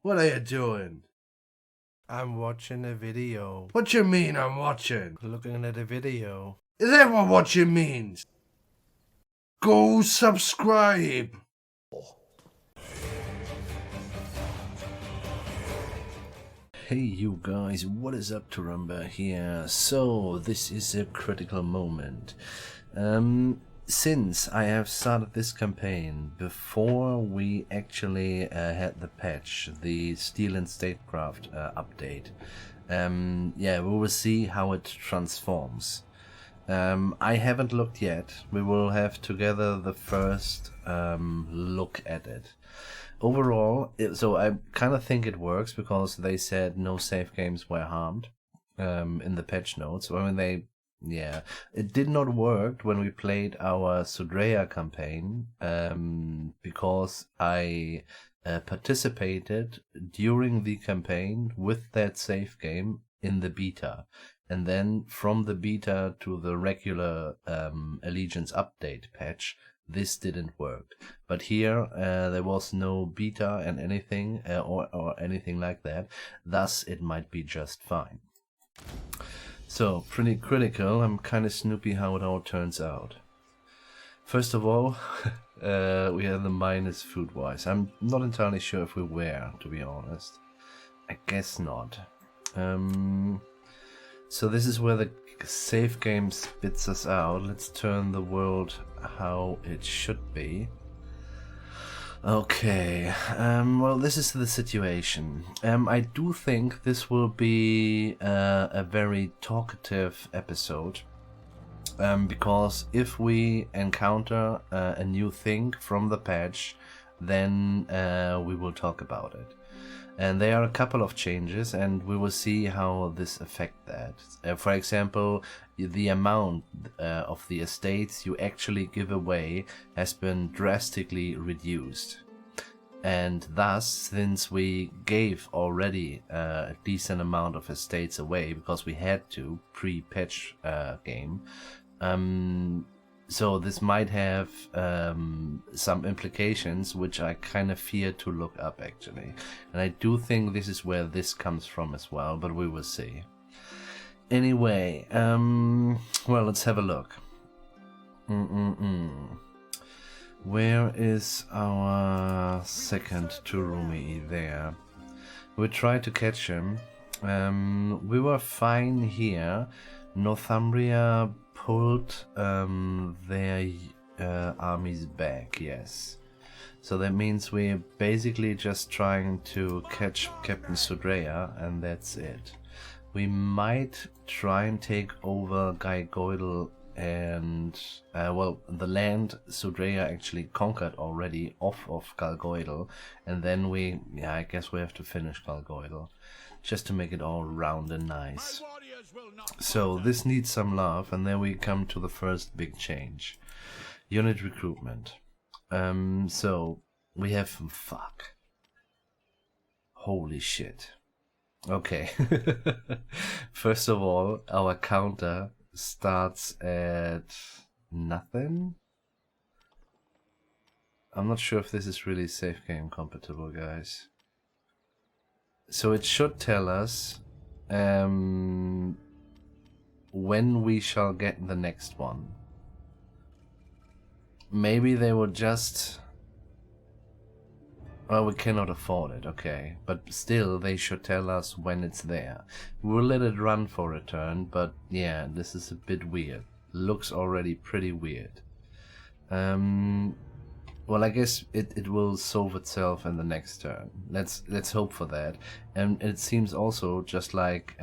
What are you doing? I'm watching a video. What you mean I'm watching? Looking at a video. Is that what watching means? Go subscribe! Hey you guys, what is up? Turumba here. So, this is a critical moment. Since I have started this campaign before we actually had the patch, the Steel and Statecraft update, yeah, we will see how it transforms. I haven't looked yet. We will have together the first look at it. Overall, so I kind of think it works because they said no save games were harmed in the patch notes. I mean, yeah, it did not work when we played our Sudreya campaign because I participated during the campaign with that save game in the beta. And then from the beta to the regular Allegiance update patch, this didn't work. But here there was no beta and anything or anything like that. Thus, it might be just fine. So, pretty critical. I'm kind of snoopy how it all turns out. First of all, we have the minus food-wise. I'm not entirely sure if we were, to be honest. I guess not. So this is where the save game spits us out. Let's turn the world how it should be. Okay, well, this is the situation. I do think this will be a very talkative episode. Because if we encounter a new thing from the patch, then we will talk about it. And there are a couple of changes, and we will see how this affects that. For example, the amount of the estates you actually give away has been drastically reduced. And thus, since we gave already a decent amount of estates away, because we had to pre-patch game, so this might have some implications which I kind of fear to look up actually. And I do think this is where this comes from as well, but we will see. Anyway, well, let's have a look. Where is our second Turumii there? We tried to catch him. We were fine here. Northumbria pulled their armies back, yes. So that means we're basically just trying to catch Captain Sudreya, and that's it. We might try and take over Gwined and, well, the land Sudreya actually conquered already off of Gwined, and then yeah, I guess we have to finish Gwined, just to make it all round and nice. So this needs some love, and then we come to the first big change. Unit recruitment. So we have fuck. Holy shit. Okay. First of all, our counter starts at nothing. I'm not sure if this is really safe game compatible, guys. So it should tell us when we shall get the next one. Maybe they will just... Well, we cannot afford it, okay. But still, they should tell us when it's there. We'll let it run for a turn, but yeah, this is a bit weird. Looks already pretty weird. Well, I guess it will solve itself in the next turn. Let's hope for that. And it seems also just like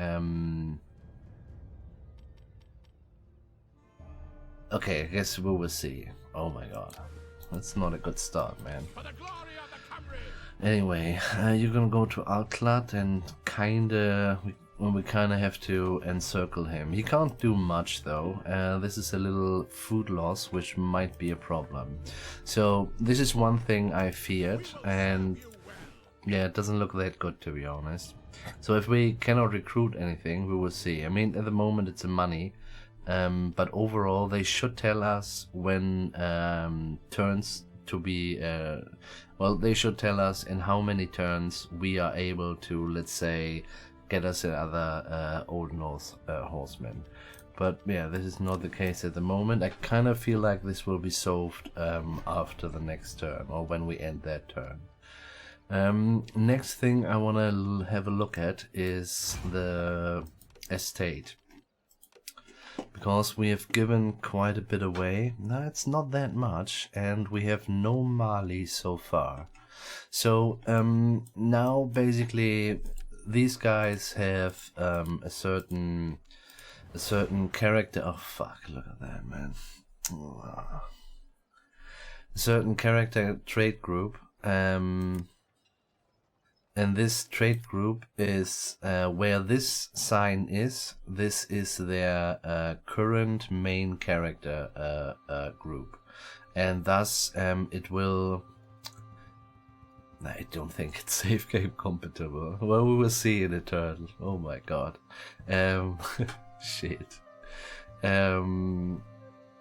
okay, I guess we will see. Oh my god, that's not a good start, man. Anyway, you're gonna go to Strat Clut and we kinda have to encircle him. He can't do much though. This is a little food loss, which might be a problem. So this is one thing I feared, and yeah, it doesn't look that good, to be honest. So if we cannot recruit anything, we will see. I mean, at the moment it's a money, but overall they should tell us when turns to be well, they should tell us in how many turns we are able to, let's say, get us another Old North horseman. But yeah, this is not the case at the moment. I kind of feel like this will be solved after the next turn, or when we end that turn. Next thing I want to have a look at is the estate. Because we have given quite a bit away. No, it's not that much, and we have no Mali so far. So now basically these guys have a certain character. Oh fuck! Look at that, man. A certain character trait group. And this trait group is where this sign is. This is their current main character group, and thus it will. I don't think it's safe game compatible. Well, we will see in a turn. Oh my god. Shit. Yeah, I'm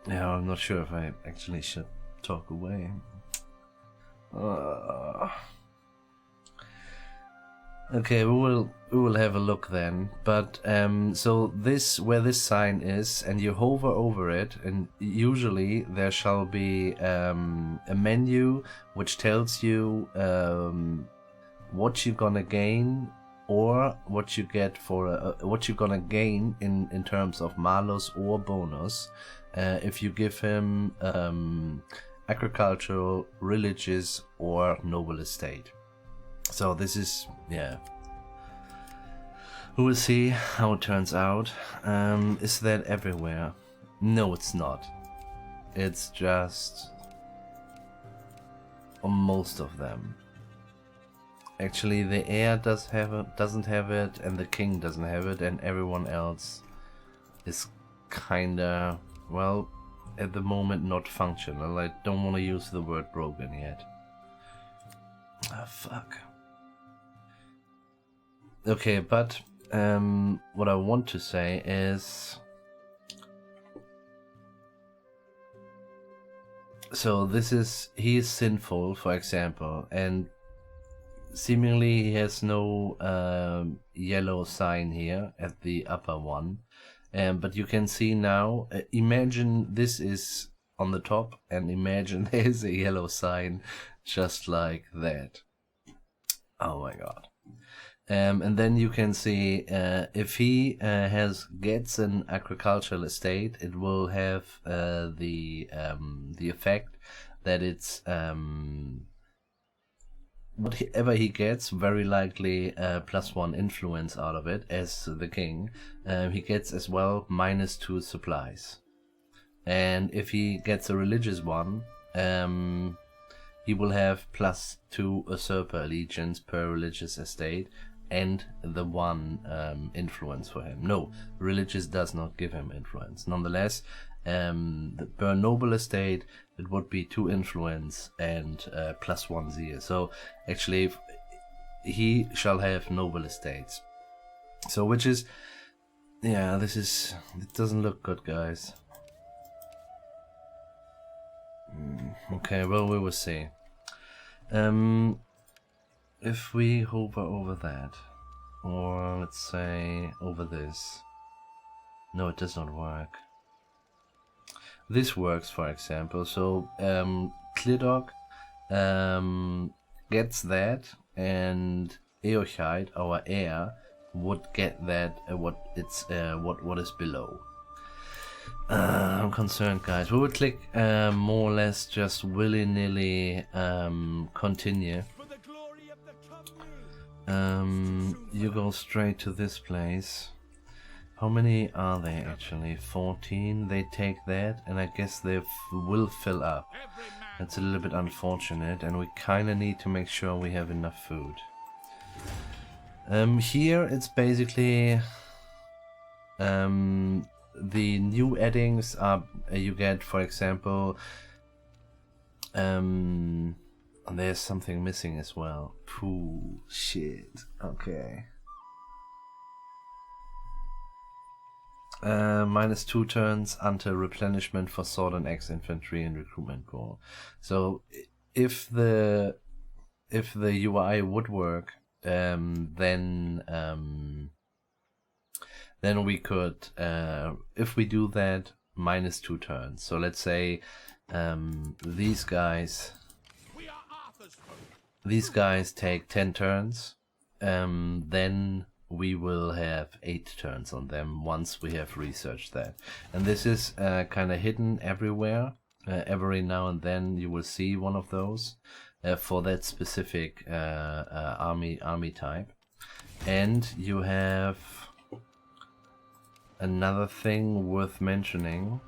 not sure if I actually should talk away. Okay, we will have a look then. But so this, where this sign is, and you hover over it, and usually there shall be a menu which tells you what you're gonna gain, or what you get for what you're gonna gain in terms of malus or bonus if you give him agricultural, religious, or noble estate. So this is, yeah. We will see how it turns out. Is that everywhere? No, it's not. It's just on most of them. Actually, the heir doesn't have it, and the king doesn't have it, and everyone else is kinda, well, at the moment not functional. I don't want to use the word broken yet. Ah, fuck. Okay, but what I want to say is, so this is, he is sinful, for example, and seemingly he has no yellow sign here at the upper one, but you can see now, imagine this is on the top, and imagine there's a yellow sign just like that. Oh my god. And then you can see if he gets an agricultural estate, it will have the effect that it's whatever he gets, very likely +1 influence out of it as the king. He gets as well -2 supplies, and if he gets a religious one, he will have +2 usurper allegiance per religious estate, and the 1 influence for him. No, religious does not give him influence. Nonetheless, per noble estate, it would be 2 influence and +1 zeal. So actually, he shall have noble estates. So which is, yeah, it doesn't look good, guys. Okay, well, we will see. If we hover over that, or let's say over this. No, it does not work. This works, for example. So Klidok gets that, and Eochide, our heir, would get that. What is below. I'm concerned, guys. We will click more or less just willy-nilly continue. You go straight to this place. How many are there actually? 14. They take that, and I guess they will fill up. That's a little bit unfortunate, and we kind of need to make sure we have enough food. Here it's basically the new addings are you get, for example, there's something missing as well. Pooh, shit. Okay. -2 turns until replenishment for sword and axe infantry and recruitment corps. So if the if the UI would work, then we could, if we do that, -2 turns. So let's say these guys take 10 turns, then we will have 8 turns on them once we have researched that. And this is kind of hidden everywhere. Every now and then you will see one of those for that specific army type. And you have another thing worth mentioning.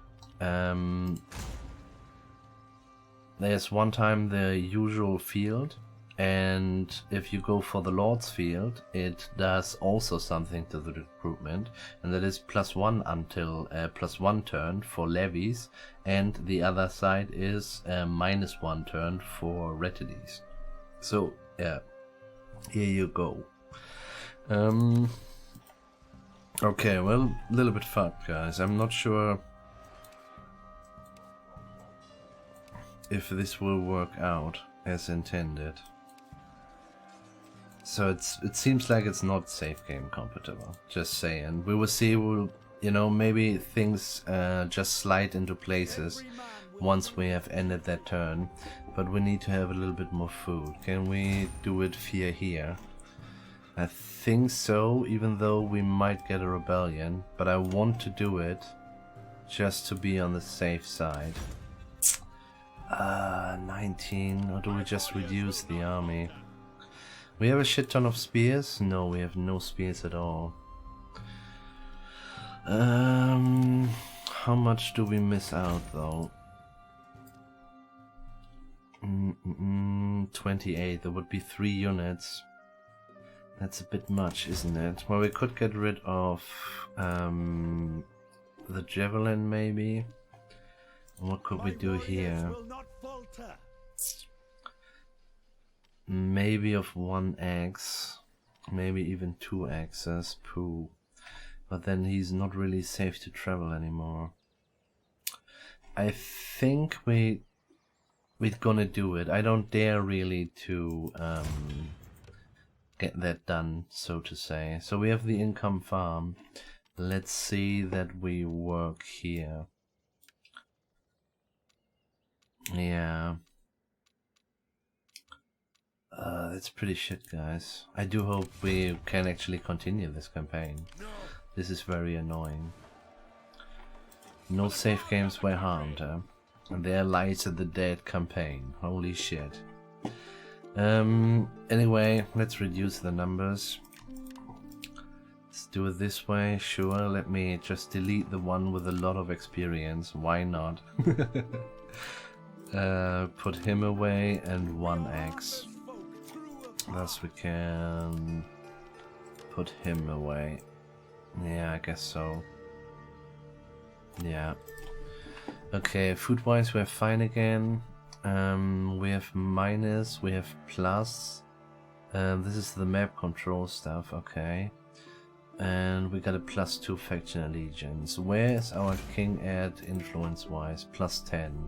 There's one time the usual field, and if you go for the Lord's field, it does also something to the recruitment, and that is +1 until +1 turn for levies, and the other side is -1 turn for retides. So yeah, here you go. Okay, well, a little bit fucked, guys. I'm not sure if this will work out as intended. So it seems like it's not safe game compatible. Just saying. We will see. Maybe things just slide into places once we have ended that turn. But we need to have a little bit more food. Can we do it via here? I think so, even though we might get a rebellion. But I want to do it just to be on the safe side. 19, or do we just reduce the army? We have a shit ton of spears? No, we have no spears at all. How much do we miss out though? 28, there would be 3 units. That's a bit much, isn't it? Well, we could get rid of the javelin maybe. What could we do here? Maybe of 1 axe, maybe even 2 axes. Pooh. But then he's not really safe to travel anymore. I think we're gonna do it. I don't dare really to get that done, so to say. So we have the income farm. Let's see that we work here. Yeah. That's pretty shit, guys. I do hope we can actually continue this campaign. This is very annoying. No safe games were harmed, huh? And there lies the dead campaign. Holy shit. Anyway, let's reduce the numbers. Let's do it this way, sure. Let me just delete the one with a lot of experience. Why not? Put him away and 1 axe. Thus we can put him away. Yeah, I guess so. Yeah. Okay, food-wise we're fine again. We have minus, we have plus. This is the map control stuff, okay. And we got a +2 faction allegiance. Where's our king at influence-wise? +10.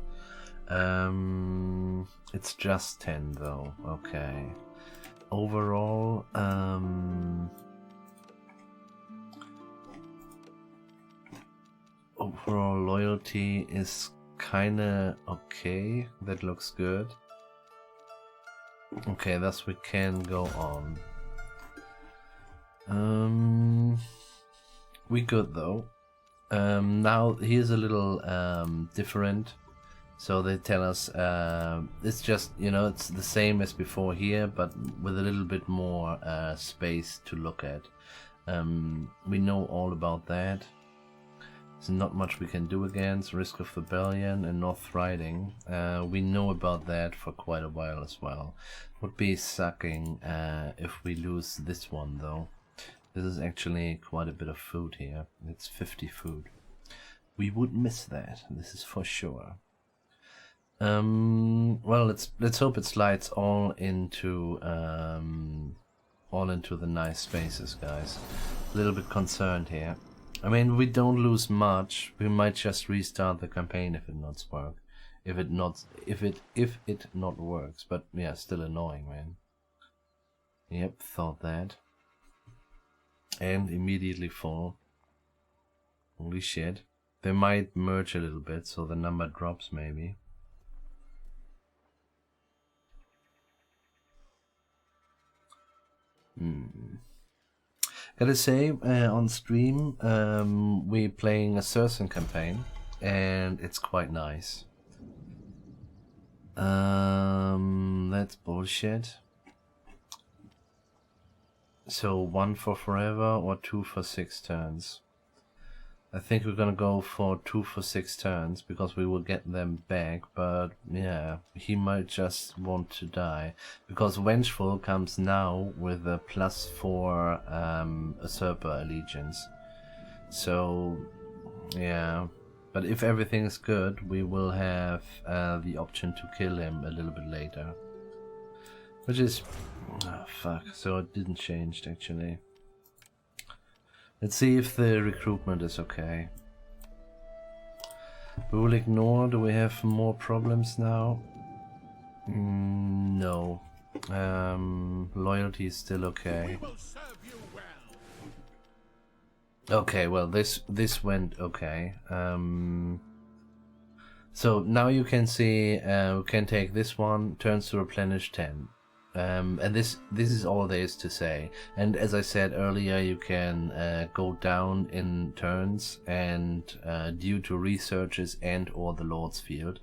It's just 10 though, okay. Overall, loyalty is kinda okay. That looks good. Okay, thus we can go on. We good though. Now here's a little different. So they tell us it's just, it's the same as before here, but with a little bit more space to look at. We know all about that. There's not much we can do against risk of rebellion and North Riding. We know about that for quite a while as well. Would be sucking if we lose this one though. This is actually quite a bit of food here. It's 50 food. We would miss that. This is for sure. Well, let's hope it slides all into the nice spaces, guys. A little bit concerned here. I mean, we don't lose much. We might just restart the campaign if it not works. If it not works, but yeah, still annoying, man. Yep, thought that. And immediately fall. Holy shit. They might merge a little bit, so the number drops maybe. Gotta say, on stream, we're playing a Certain campaign, and it's quite nice. That's bullshit. So 1 for forever or 2 for 6 turns. I think we're gonna go for 2 for 6 turns because we will get them back, but yeah, he might just want to die. Because Vengeful comes now with a +4 Usurper Allegiance. So yeah, but if everything is good, we will have the option to kill him a little bit later. Which is... oh, fuck, so it didn't change actually. Let's see if the recruitment is okay. We will ignore. Do we have more problems now? No. Loyalty is still okay. Okay, well this went okay. So now you can see we can take this one, turns to replenish 10. And this is all there is to say. And as I said earlier, you can go down in turns, and due to researches and or the Lord's Field.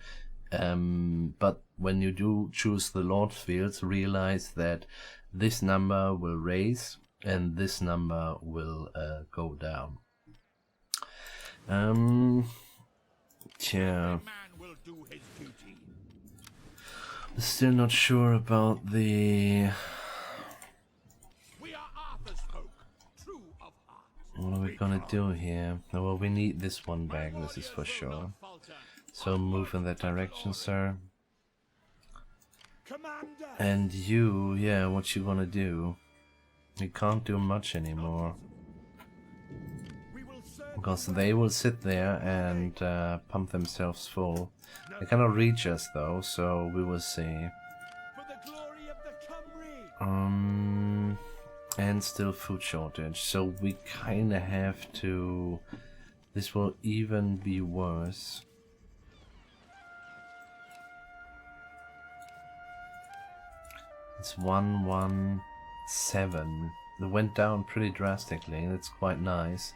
But when you do choose the Lord's Fields, realize that this number will raise and this number will go down. Yeah. Still not sure about the... what are we gonna do here? Well, we need this one back, this is for sure. So move in that direction, sir. And you, yeah, what you gonna do? You can't do much anymore. Because they will sit there and pump themselves full. They cannot reach us though, so we will see. And still food shortage, so we kinda have to... this will even be worse. It's 117. It went down pretty drastically, and it's quite nice,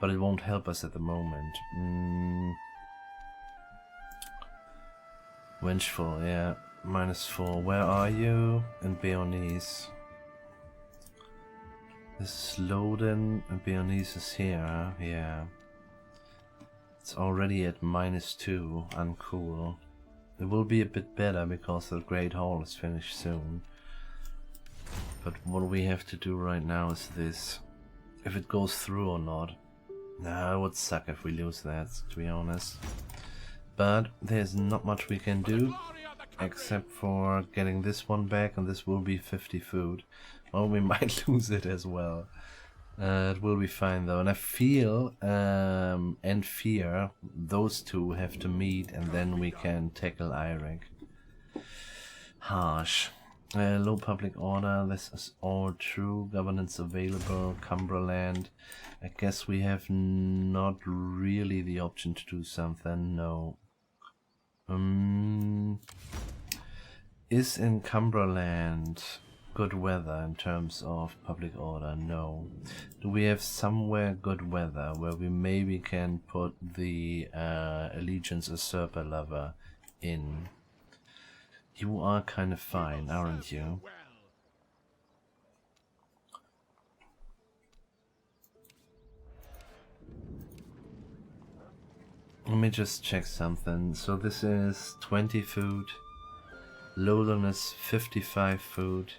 but it won't help us at the moment. Vengeful, yeah. -4. Where are you? In Beonese. This is Loden, and Beonese is here, yeah. It's already at -2, uncool. It will be a bit better because the Great Hall is finished soon. But what we have to do right now is this. If it goes through or not. Nah, it would suck if we lose that, to be honest. But there's not much we can do except for getting this one back, and this will be 50 food. Well, we might lose it as well. It will be fine though, and I feel and fear those two have to meet, and then we can tackle Iraq. Harsh. Low public order, this is all true. Governance available, Cumberland. I guess we have not really the option to do something, no. Is in Cumberland good weather in terms of public order? No. Do we have somewhere good weather where we maybe can put the Allegiance Usurper Lover in? You are kind of fine, aren't you? Let me just check something. So this is 20 food. Lowland is 55 food.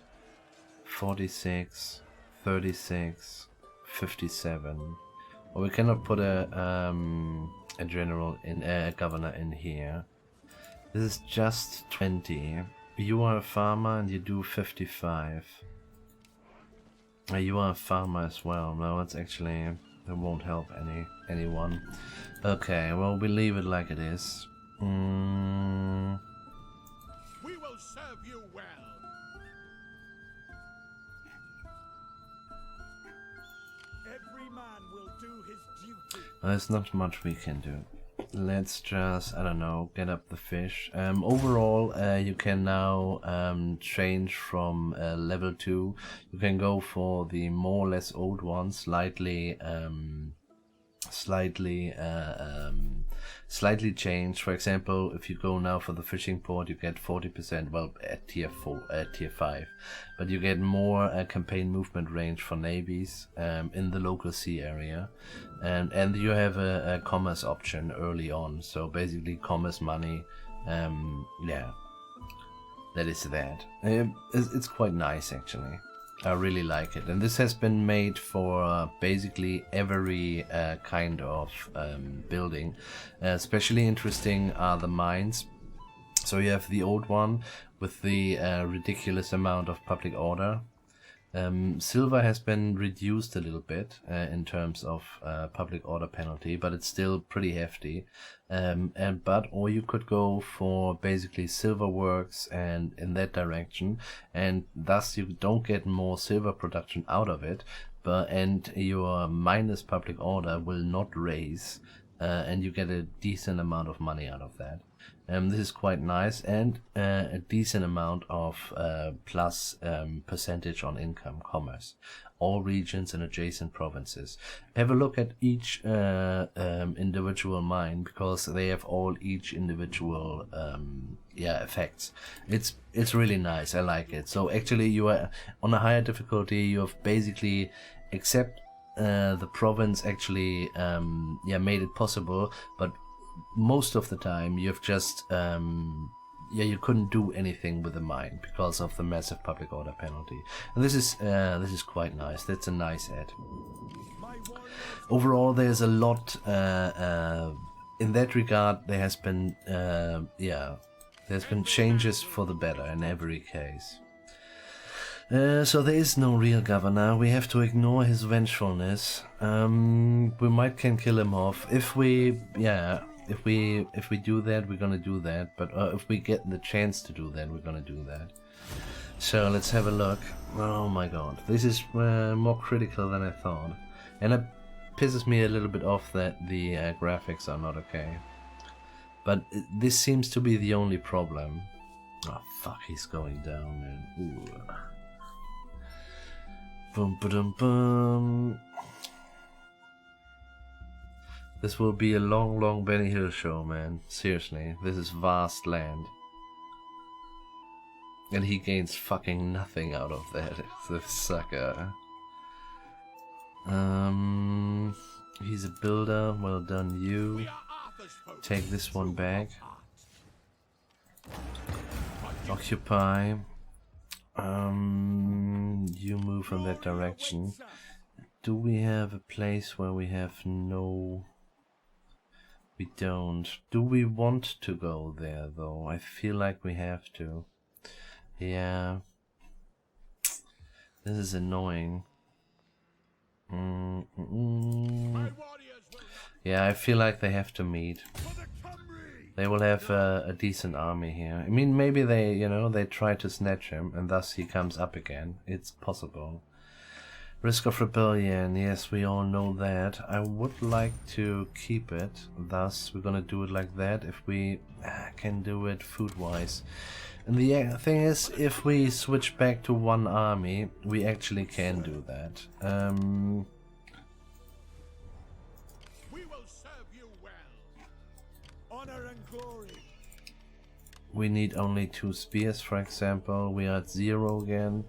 46, 36, 57. Well, we cannot put a general in, a governor in here. This is just 20. You are a farmer and you do 55. You are a farmer as well. No, it's actually... it won't help anyone. Okay, well, we leave it like it is. We will serve you well. There's not much we can do. Let's just, I don't know, get up the fish. Overall, you can now change from level 2. You can go for the more or less old ones, slightly changed. For example, if you go now for the fishing port, you get 40%, well, at tier 5, but you get more campaign movement range for navies in the local sea area, and you have a commerce option early on. So basically, commerce money, yeah, that is that. It's quite nice actually. I really like it, and this has been made for basically every kind of building. Especially interesting are the mines. So you have the old one with the ridiculous amount of public order. Silver has been reduced a little bit in terms of public order penalty, but it's still pretty hefty. Or you could go for basically silver works and in that direction, and thus you don't get more silver production out of it, and your minus public order will not raise, and you get a decent amount of money out of that. This is quite nice, and a decent amount of plus percentage on income commerce. All regions and adjacent provinces. Have a look at each individual mine, because they have all each individual effects. It's really nice. I like it. So actually, you are on a higher difficulty. You have basically, except the province actually made it possible, but most of the time you've just you couldn't do anything with the mine because of the massive public order penalty. And this is quite nice. That's a nice add. Overall, there's a lot in that regard. There has been there's been changes for the better in every case. So there is no real governor. We have to ignore his vengefulness. We might can kill him off if we do that. We're gonna do that. But if we get the chance to do that, we're gonna do that. So let's have a look. Oh my god, this is more critical than I thought, and it pisses me a little bit off that the graphics are not okay. But this seems to be the only problem. Oh fuck, he's going down, man. Ooh. Boom, ba-dum, boom. This will be a long Benny Hill show, man. Seriously, this is vast land. And he gains fucking nothing out of that, the sucker. He's a builder, well done you. Take this one back. Occupy. You move in that direction. Do we have a place where we have no... We don't. Do we want to go there though? I feel like we have to. Yeah. This is annoying. Yeah, I feel like they have to meet. They will have a decent army here. I mean, maybe they, they try to snatch him and thus he comes up again. It's possible. Risk of rebellion, yes, we all know that. I would like to keep it, thus we're gonna do it like that if we can do it food-wise. And the thing is, if we switch back to one army, we actually can do that. We will serve you well. Honor and glory. We need only 2 spears, for example. We are at 0 again.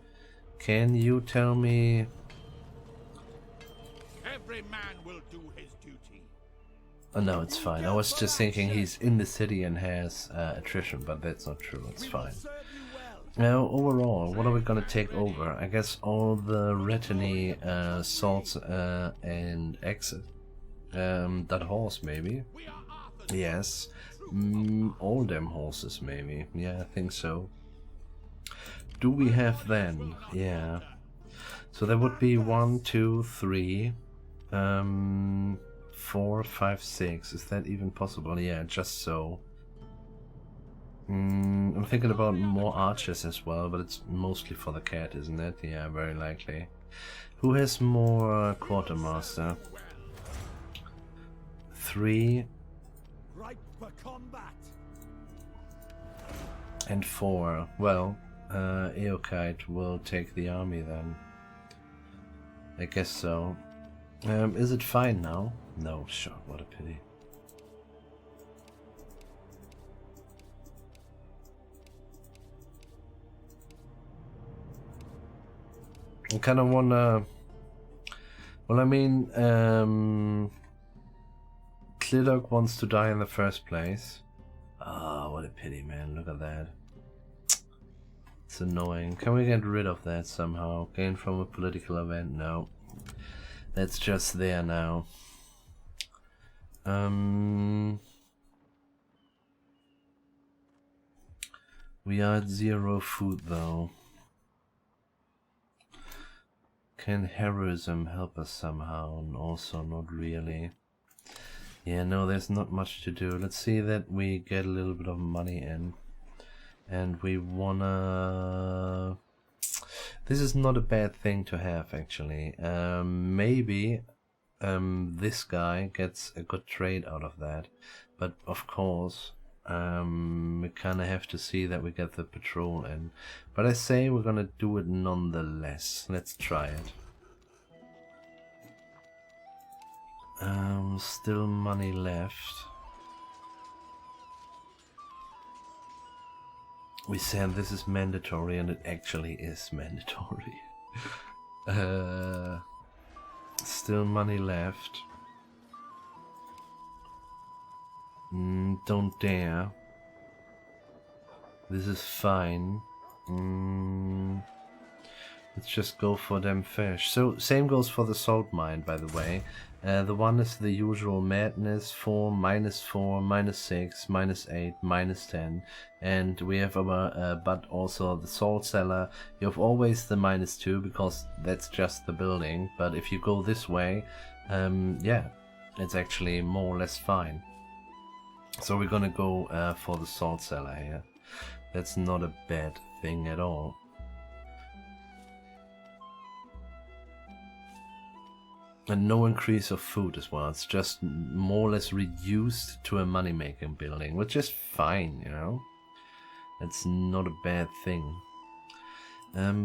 Can you tell me... Every man will do his duty. Oh no, it's fine. I was just thinking he's in the city and has attrition, but that's not true. It's fine. Now, overall, what are we gonna take over? I guess all the Britannia swords and axes. That horse, maybe? Yes. All them horses, maybe. Yeah, I think so. Do we have then? Yeah. So there would be 1, 2, 3... 4, 5, 6. Is that even possible? Yeah, just so. I'm thinking about more archers as well, but it's mostly for the cat, isn't it? Yeah, very likely. Who has more quartermaster? 3 Ripe for combat. and 4. Well, Eokite will take the army then. I guess so. Is it fine now? No, sure, what a pity. I kind of wanna... Well, I mean, Klidok wants to die in the first place. Ah, what a pity, man. Look at that. It's annoying. Can we get rid of that somehow? Gain from a political event? No. That's just there now. We are at 0 food though. Can heroism help us somehow? And also not really. Yeah, no, there's not much to do. Let's see that we get a little bit of money in. And we wanna... This is not a bad thing to have, actually. Maybe this guy gets a good trade out of that. But, of course, we kinda have to see that we get the patrol in. But I say we're gonna do it nonetheless. Let's try it. Still money left. We said this is mandatory, and it actually is mandatory. Still money left. Don't dare. This is fine. Let's just go for them fish. So, same goes for the salt mine, by the way. The one is the usual madness, 4, -4, -6, -8, -10. And we have our, but also the salt cellar. You have always the -2 because that's just the building. But if you go this way, yeah, it's actually more or less fine. So we're gonna go for the salt cellar here. That's not a bad thing at all. And no increase of food as well. It's just more or less reduced to a money-making building, which is fine, you know. It's not a bad thing.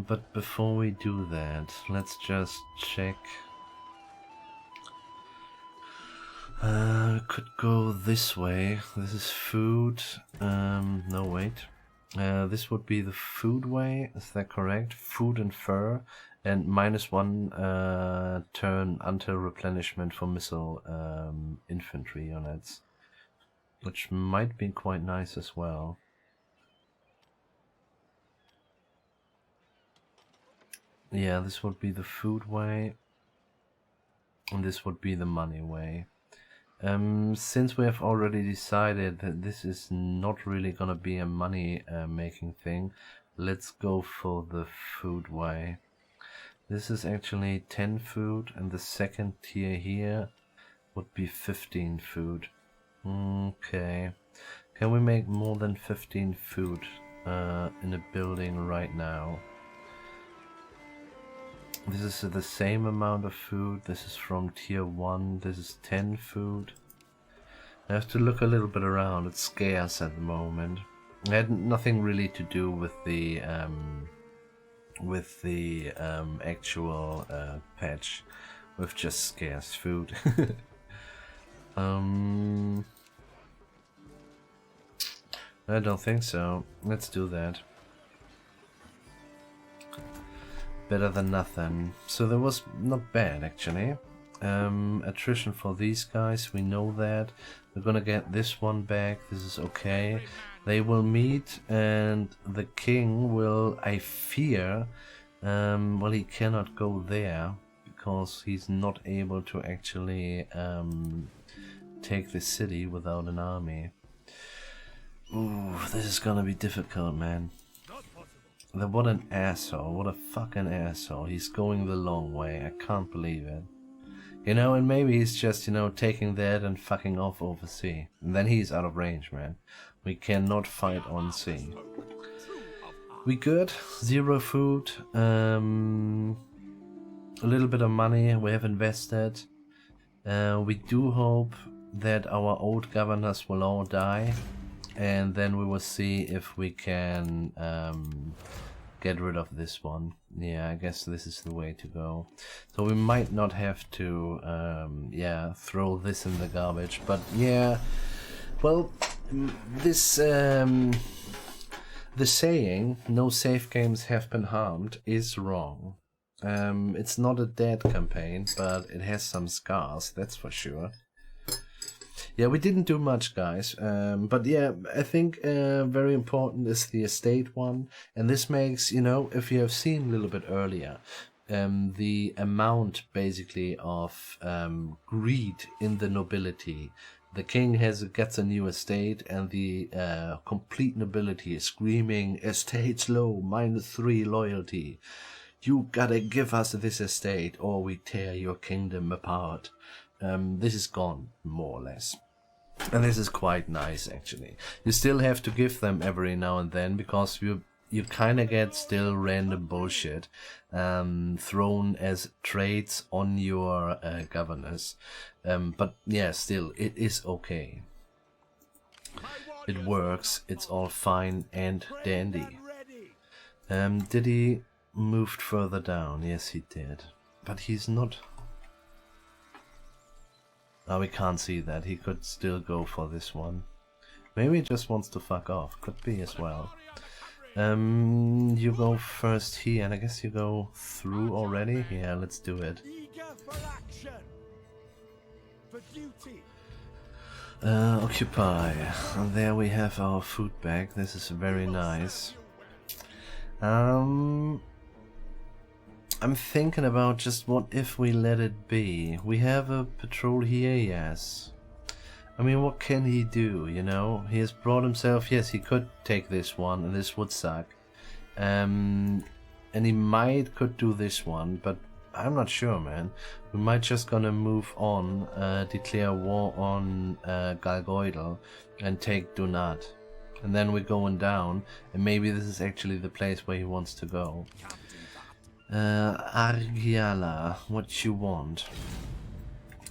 But before we do that, let's just check. Could go this way. This is food. No, wait. This would be the food way. Is that correct? Food and fur. And -1 turn until replenishment for missile infantry units, which might be quite nice as well. Yeah, this would be the food way, and this would be the money way. Since we have already decided that this is not really gonna be a money making thing, let's go for the food way. This is actually 10 food, and the second tier here would be 15 food. Okay. Can we make more than 15 food in a building right now? This is the same amount of food. This is from tier 1. This is 10 food. I have to look a little bit around. It's scarce at the moment. It had nothing really to do with the actual patch, with just scarce food. I don't think so. Let's do that. Better than nothing. So that was not bad, actually. Attrition for these guys, we know that. We're gonna get this one back. This is okay. They will meet, and the king will, I fear, well, he cannot go there because he's not able to actually take the city without an army. Ooh, this is gonna be difficult, man. What an asshole, what a fucking asshole. He's going the long way, I can't believe it. You know, and maybe he's just, you know, taking that and fucking off overseas. And then he's out of range, man. We cannot fight on sea. We good, 0 food, a little bit of money we have invested. We do hope that our old governors will all die, and then we will see if we can get rid of this one. Yeah, I guess this is the way to go. So we might not have to yeah, throw this in the garbage, but yeah, well, this the saying "no safe games have been harmed" is wrong. It's not a dead campaign, but it has some scars, that's for sure. Yeah, we didn't do much, guys, but yeah, I think very important is the estate one, and this makes, you know, if you have seen a little bit earlier, the amount basically of greed in the nobility. The king gets a new estate, and the complete nobility is screaming, "Estate's low, -3 loyalty. You gotta give us this estate, or we tear your kingdom apart." This is gone, more or less. And this is quite nice, actually. You still have to give them every now and then, because you kind of get still random bullshit thrown as traits on your governors. But yeah, still, it is okay. It works, it's all fine and dandy. Did he move further down? Yes, he did. But he's not... Oh, we can't see that. He could still go for this one. Maybe he just wants to fuck off. Could be as well. You go first here, and I guess you go through already? Yeah, let's do it. Occupy. And there we have our food bag. This is very nice. I'm thinking about just what if we let it be. We have a patrol here, yes. I mean, what can he do, you know? He has brought himself, yes, he could take this one, and this would suck. And he could do this one, but I'm not sure, man. We might just gonna move on, declare war on Galgoidal, and take Dunat. And then we're going down, and maybe this is actually the place where he wants to go. Argiala, what you want?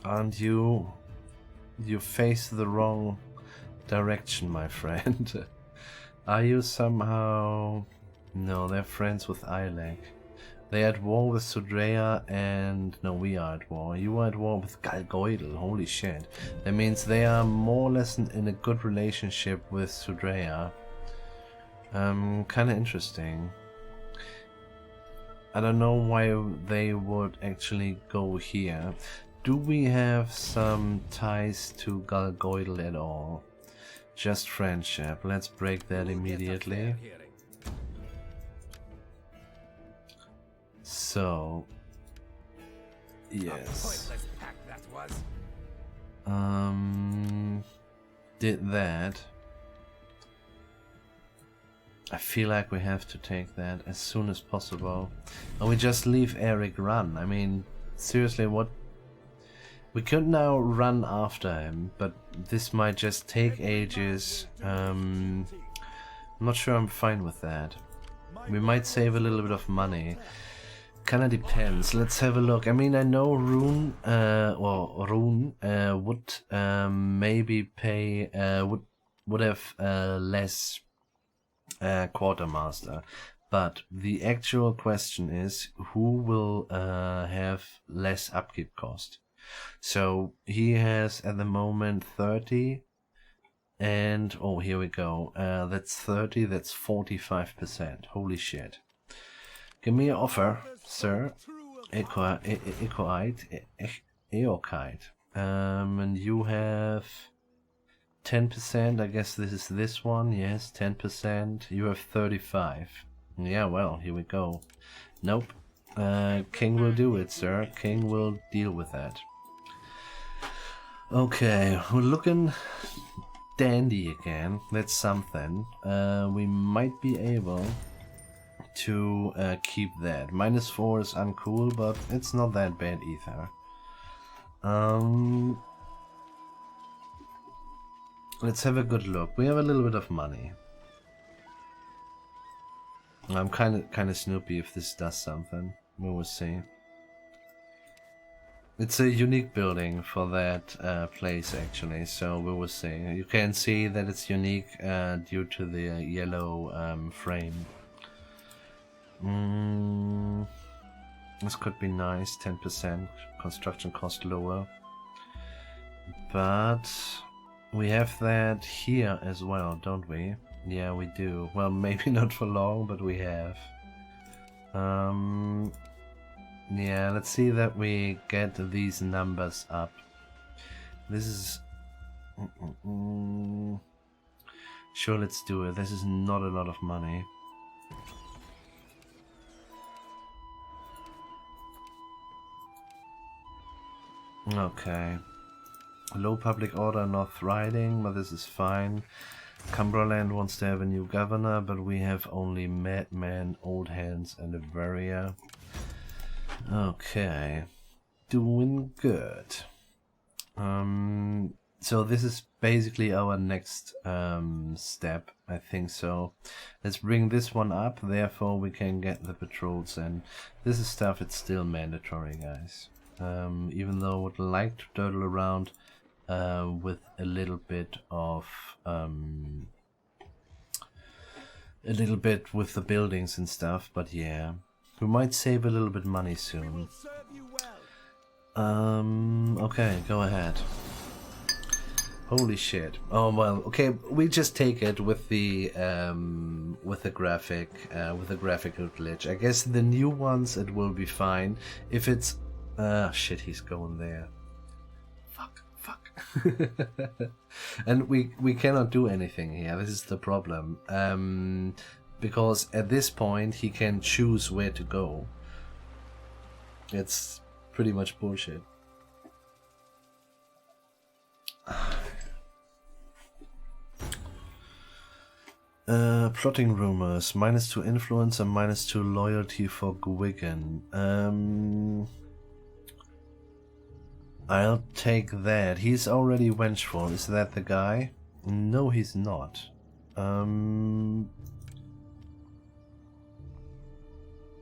Aren't you... You face the wrong direction, my friend. Are you somehow... No, they're friends with Ilek. They're at war with Sudrea and... No, we are at war. You are at war with Galgoidal, holy shit. That means they are more or less in a good relationship with Sudrea. Kinda interesting. I don't know why they would actually go here. Do we have some ties to Galgoidal at all? Just friendship. Let's break that immediately. So... Yes. Did that. I feel like we have to take that as soon as possible. And we just leave Eric run. I mean, seriously, what... We could now run after him, but this might just take ages. I'm not sure I'm fine with that. We might save a little bit of money. Kinda depends. Let's have a look. I mean, I know Rune, would maybe pay, would have less quartermaster, but the actual question is who will have less upkeep cost. So he has at the moment 30, and oh, here we go. That's 30, that's 45%. Holy shit. Give me an offer, sir. Eokite. And you have 10%. I guess this is this one. Yes, 10%. You have 35. Yeah, well, here we go. Nope. King will do it, sir. King will deal with that. Okay, we're looking dandy again. That's something. We might be able to keep that. -4 is uncool, but it's not that bad either. Let's have a good look. We have a little bit of money. I'm kind of snoopy if this does something. We will see. It's a unique building for that place actually, so we will see. You can see that it's unique due to the yellow frame. This could be nice, 10% construction cost lower. But we have that here as well, don't we? Yeah, we do. Well, maybe not for long, but we have. Yeah, let's see that we get these numbers up. This is... Sure, let's do it. This is not a lot of money. Okay. Low public order, North Riding, but this is fine. Cumberland wants to have a new governor, but we have only Madman, Old Hands, and a Warrior. Okay. Doing good. So this is basically our next step, I think so. Let's bring this one up, therefore we can get the patrols in. This is stuff it's still mandatory, guys. Even though I would like to dawdle around with a little bit of with the buildings and stuff, but yeah, we might save a little bit money soon. Okay, go ahead. Holy shit! Oh well, okay, we just take it with the graphical glitch. I guess the new ones it will be fine. If it's shit, he's going there. Fuck. And we cannot do anything here. This is the problem. Because at this point he can choose where to go. It's pretty much bullshit. Plotting rumors. -2 influence and -2 loyalty for Gwined. I'll take that. He's already vengeful. Is that the guy? No, he's not.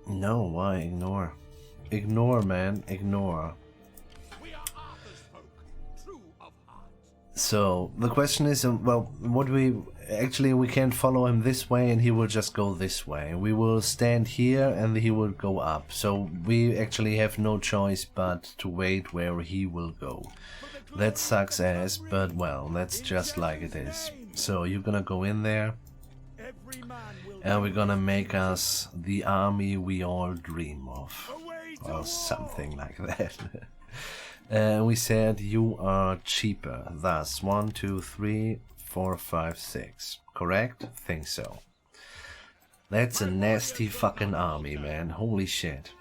No, why? Ignore. Ignore, man. Ignore. So, the question is, well, we can't follow him this way and he will just go this way. We will stand here and he will go up. So, we actually have no choice but to wait where he will go. That sucks ass, but well, that's just like it is. So, you're gonna go in there and we're gonna make us the army we all dream of. Or something like that. We said you are cheaper, thus 1, 2, 3, 4, 5, 6. Correct? Think so. That's a nasty fucking army, man. Holy shit.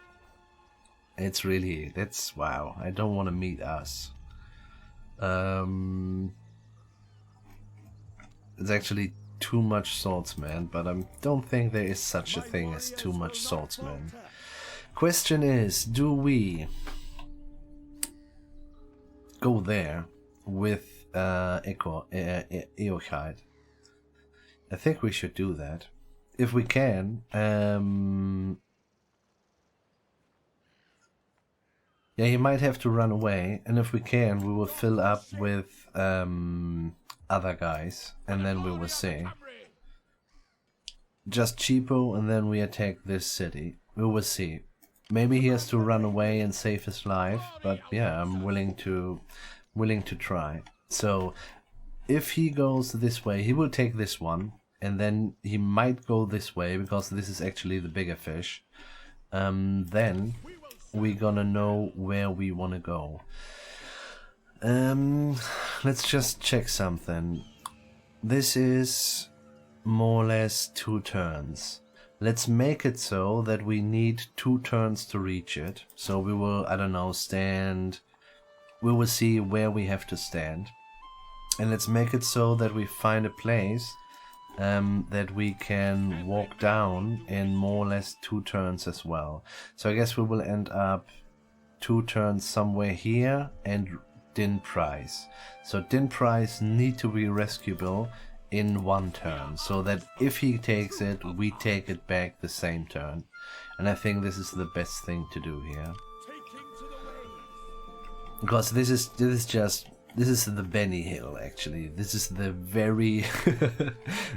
It's really, that's wow. I don't want to meet us. It's actually too much swordsman, but I don't think there is such a thing as too much swordsman. Question is, do we go there with Eochide? I think we should do that. If we can, yeah, he might have to run away, and if we can, we will fill up with other guys, and then we will see. Just cheapo, and then we attack this city. We will see. Maybe he has to run away and save his life, but yeah, I'm willing to try. So, if he goes this way, he will take this one, and then he might go this way, because this is actually the bigger fish. Then we're gonna know where we want to go. Let's just check something. This is more or less 2 turns. Let's make it so that we need 2 turns to reach it. So we will, I don't know, stand. We will see where we have to stand. And let's make it so that we find a place that we can walk down in more or less 2 turns as well. So I guess we will end up 2 turns somewhere here and Din Price. So Din Price need to be rescuable in 1 turn, so that if he takes it, we take it back the same turn. And I think this is the best thing to do here. because this is the Benny Hill actually. This is the very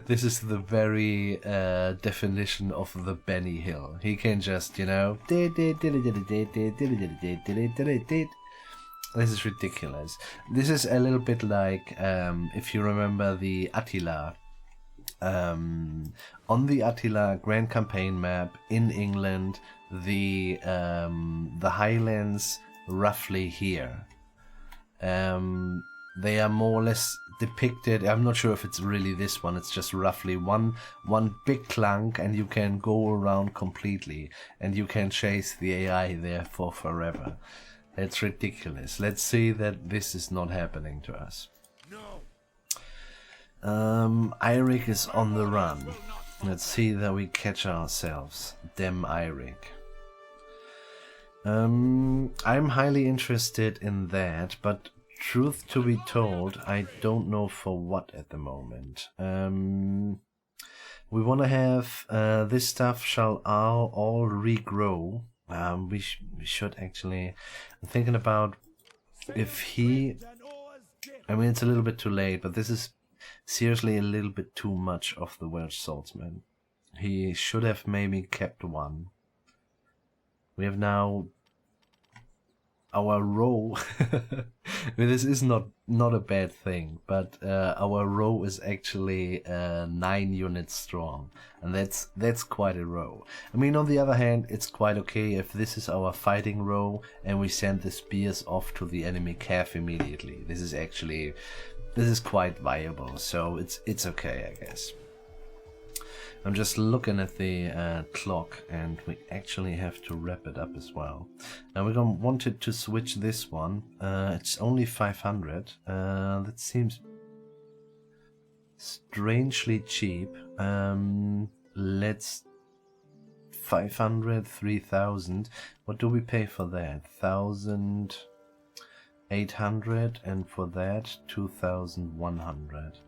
this is the very definition of the Benny Hill. He can just, you know, this is ridiculous. This is a little bit like if you remember the Attila on the Attila Grand Campaign map in England, the Highlands roughly here. They are more or less depicted. I'm not sure if it's really this one. It's just roughly one big clunk, and you can go around completely, and you can chase the AI there for forever. It's ridiculous. Let's see that this is not happening to us. Eirik is on the run. Let's see that we catch ourselves. Damn Eirik. I'm highly interested in that, but truth to be told, I don't know for what at the moment. We want to have this stuff shall all regrow. We should actually. I'm thinking about if he. I mean, it's a little bit too late, but this is seriously a little bit too much of the Welsh swordsman. He should have maybe kept one. We have now our row. I mean, this is not a bad thing, but our row is actually 9 units strong, and that's quite a row. I mean, on the other hand, it's quite okay if this is our fighting row and we send the spears off to the enemy calf immediately. This is quite viable, so it's okay, I guess. I'm just looking at the clock, and we actually have to wrap it up as well. Now we're gonna wanted to switch this one. It's only 500. That seems strangely cheap. Let's 500, 3,000. What do we pay for that? 1,800, and for that 2,100.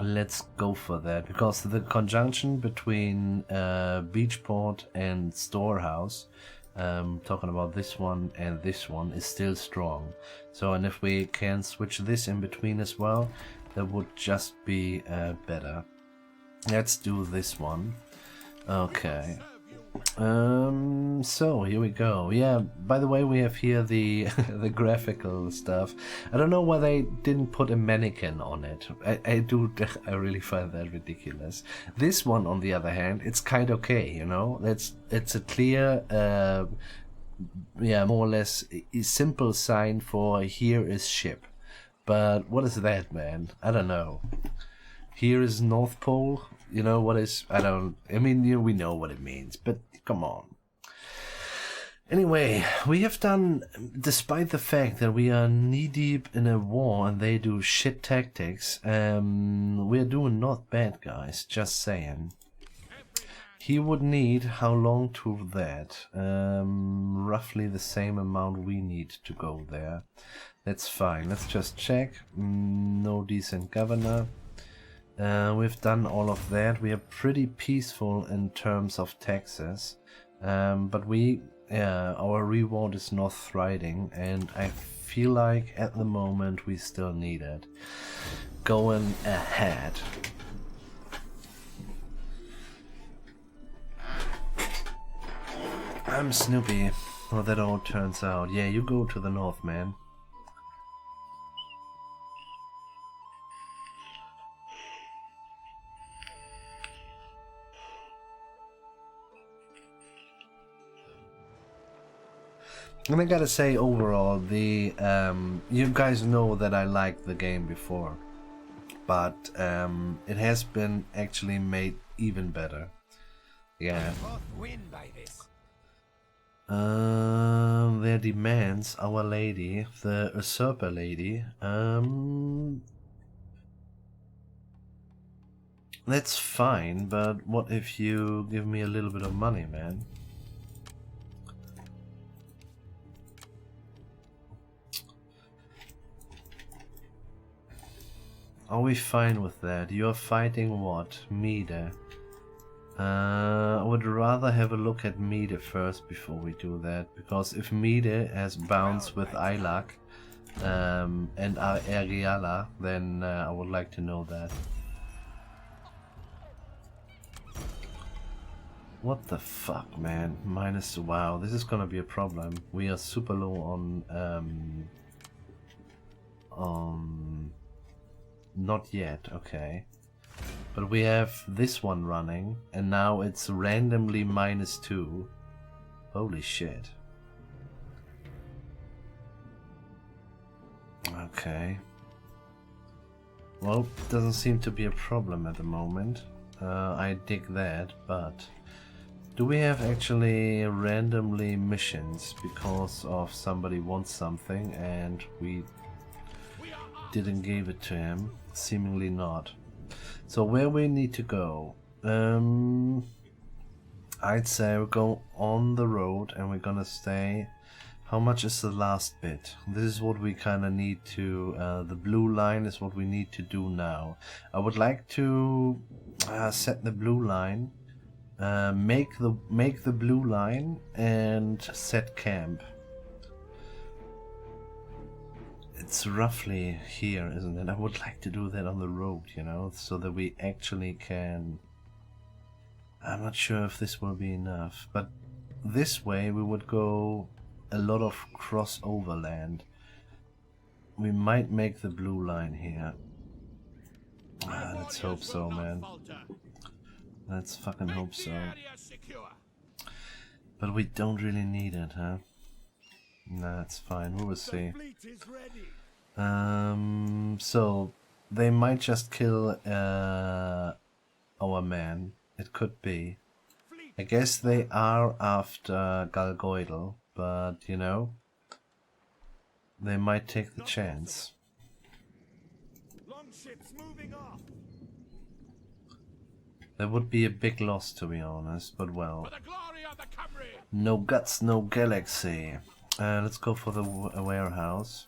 Let's go for that, because the conjunction between Beachport and Storehouse, talking about this one and this one, is still strong. So, and if we can switch this in between as well, that would just be better. Let's do this one. Okay. So here we go. Yeah, by the way, we have here the the graphical stuff. I don't know why they didn't put a mannequin on it. I really find that ridiculous. This one, on the other hand, it's kind of okay, you know. It's a clear yeah, more or less a simple sign for here is ship. But what is that, man? I don't know. Here is North Pole. You know what is? I mean, you know, we know what it means, but come on. Anyway, we have done, despite the fact that we are knee-deep in a war and they do shit tactics, we're doing not bad, guys, just saying. He would need, how long to that? Roughly the same amount we need to go there. That's fine, let's just check. No decent governor. We've done all of that. We are pretty peaceful in terms of taxes, but our reward is North Riding, and I feel like at the moment we still need it. Going ahead. I'm Snoopy. Well, that all turns out. Yeah, you go to the north, man. And I gotta say, overall, the you guys know that I liked the game before, but it has been actually made even better. Yeah. Their demands, Our Lady, the Usurper Lady. That's fine, but what if you give me a little bit of money, man? Are we fine with that? You're fighting what? Mide. I would rather have a look at Mide first before we do that, because if Mide has bounce with Ilak and Ariala, then I would like to know that. What the fuck, man? Minus, wow, this is gonna be a problem. We are super low on not yet, okay. But we have this one running, and now it's randomly -2. Holy shit. Okay. Well, doesn't seem to be a problem at the moment. I dig that, but do we have actually randomly missions because of somebody wants something and we didn't give it to him? Seemingly not. So where we need to go? I'd say we'll go on the road and we're gonna stay. How much is the last bit? This is what we kind of need to, the blue line is what we need to do now. I would like to set the blue line, make the blue line and set camp. It's roughly here, isn't it? I would like to do that on the road, you know, so that we actually can... I'm not sure if this will be enough, but this way we would go a lot of crossover land. We might make the blue line here. Let's hope so, man. Let's fucking hope so. But we don't really need it, huh? Nah, it's fine. We will see. So they might just kill our man. It could be. I guess they are after Galgoidal, but you know, they might take the chance. That would be a big loss, to be honest, but well. No guts, no galaxy. Let's go for the warehouse.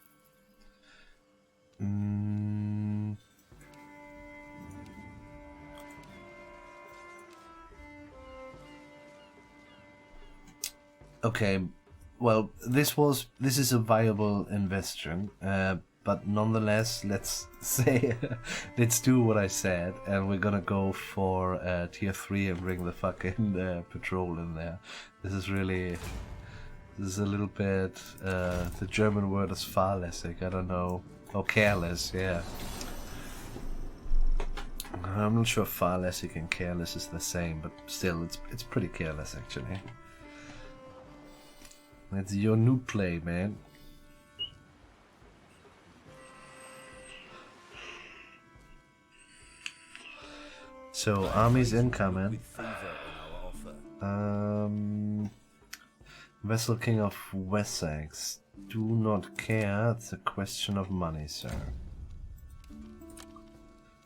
Okay, well, this is a viable investment, but nonetheless, let's say, let's do what I said, and we're gonna go for tier 3 and bring the fucking patrol in there. This is a little bit, the German word is fahrlässig, I don't know, or careless, yeah. I'm not sure fahrlässig and careless is the same, but still, it's pretty careless actually. It's your new play, man. So, armies incoming. Vessel King of Wessex. Do not care, it's a question of money, sir.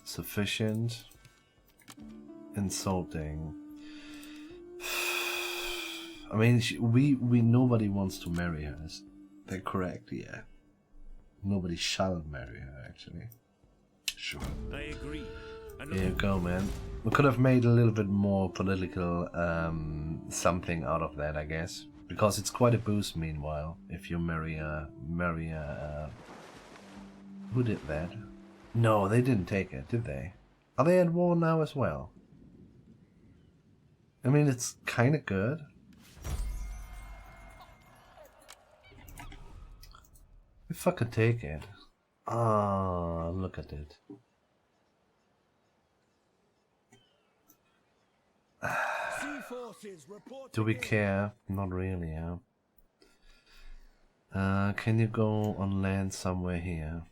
Sufficient. Insulting. I mean, we nobody wants to marry her. Is that correct? Yeah. Nobody shall marry her, actually. Sure. I agree. Here you go, man. We could have made a little bit more political something out of that, I guess, because it's quite a boost. Meanwhile, if you marry a who did that? No, they didn't take it, did they? Are they at war now as well? I mean, it's kind of good. If I could take it. Ah, look at it. Do we care? Not really, huh? Can you go on land somewhere here?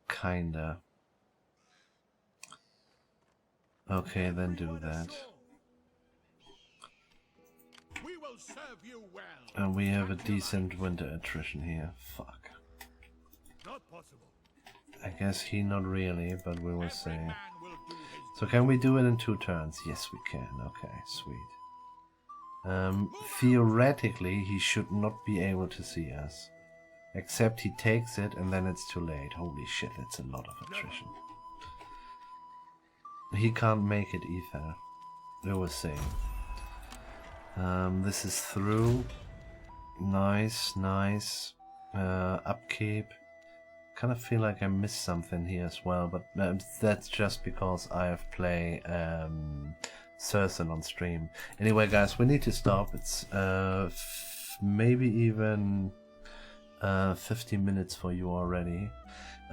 Kinda. Okay, then do that. And we have a decent winter attrition here. Fuck. I guess he not really, but we will see. So can we do it in 2 turns? Yes, we can. Okay, sweet. Theoretically, he should not be able to see us. Except he takes it and then it's too late. Holy shit, that's a lot of attrition. he can't make it either. We will see. This is through. Nice, nice. Upkeep. Kind of feel like I missed something here as well, but that's just because I have played Certain on stream. Anyway, guys, we need to stop. It's maybe even 15 minutes for you already.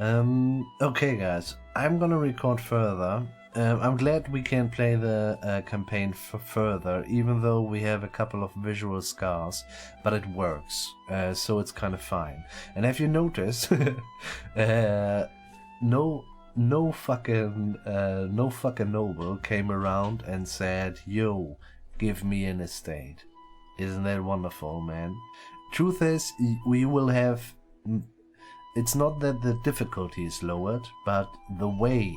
Okay, guys, I'm gonna record further. I'm glad we can play the campaign further, even though we have a couple of visual scars, but it works, so it's kind of fine. And have you noticed, no fucking noble came around and said, "Yo, give me an estate." Isn't that wonderful, man? Truth is, we will have. It's not that the difficulty is lowered, but the way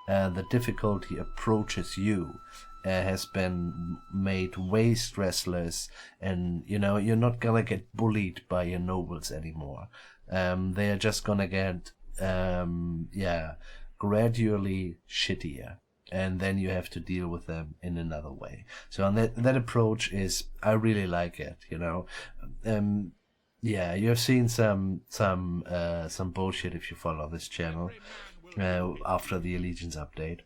the difficulty approaches you has been made way stressless, and you know you're not gonna get bullied by your nobles anymore. They are just gonna get gradually shittier, and then you have to deal with them in another way. So on that approach is, I really like it, you know. Yeah, you've seen some bullshit if you follow this channel after the Allegiance update,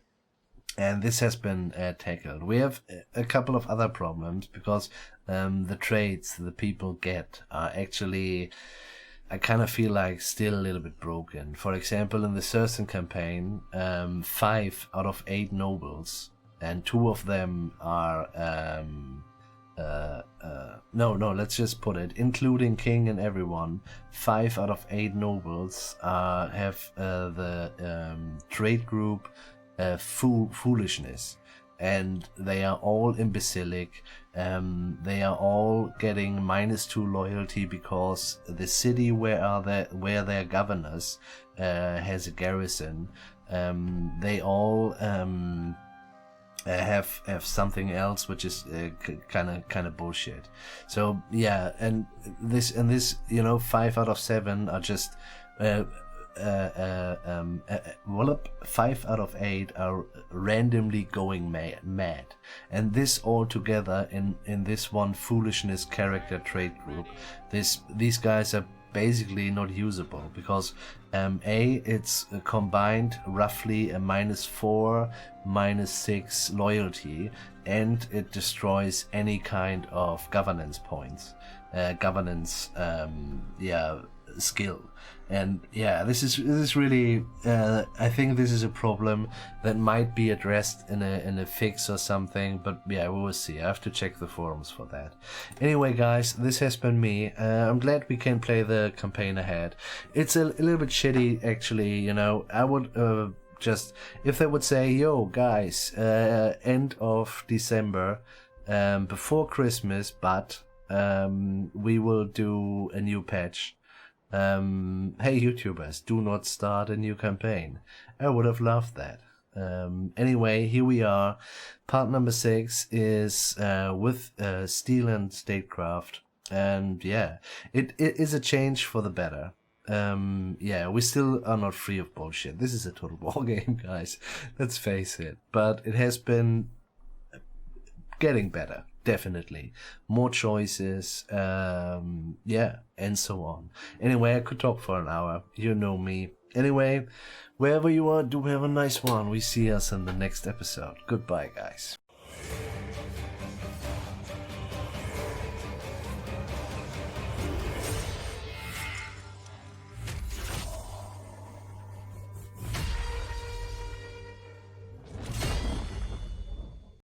and this has been tackled. We have a couple of other problems because the traits the people get are actually, I kind of feel like, still a little bit broken. For example, in the Certain campaign, 5 out of 8 nobles, and 2 of them are let's just put it, including king and everyone, 5 out of 8 nobles have the trait group foolishness, and they are all imbecilic. They are all getting -2 loyalty because the city where their governors has a garrison. They all have something else, which is kind of bullshit. So yeah, and this, you know, 5 out of 7 are just 5 out of 8 are randomly going mad, and this all together in this one foolishness character trait group, these guys are basically not usable because it's combined roughly a -4, -6 loyalty, and it destroys any kind of governance points, skill. And yeah, this is really I think this is a problem that might be addressed in a fix or something, but yeah, we will see. I have to check the forums for that. Anyway, guys, this has been me. I'm glad we can play the campaign ahead. It's a little bit shitty, actually, you know. I would just, if they would say, "Yo, guys, end of December, before Christmas, but we will do a new patch. Hey YouTubers, do not start a new campaign." I would have loved that. Anyway, here we are. Part number 6 is with Steel and Statecraft, and yeah, it is a change for the better. Yeah, we still are not free of bullshit. This is a total war game, guys. Let's face it. But it has been getting better. Definitely. More choices, yeah, and so on. Anyway, I could talk for an hour. You know me. Anyway, wherever you are, do have a nice one. We see us in the next episode. Goodbye, guys.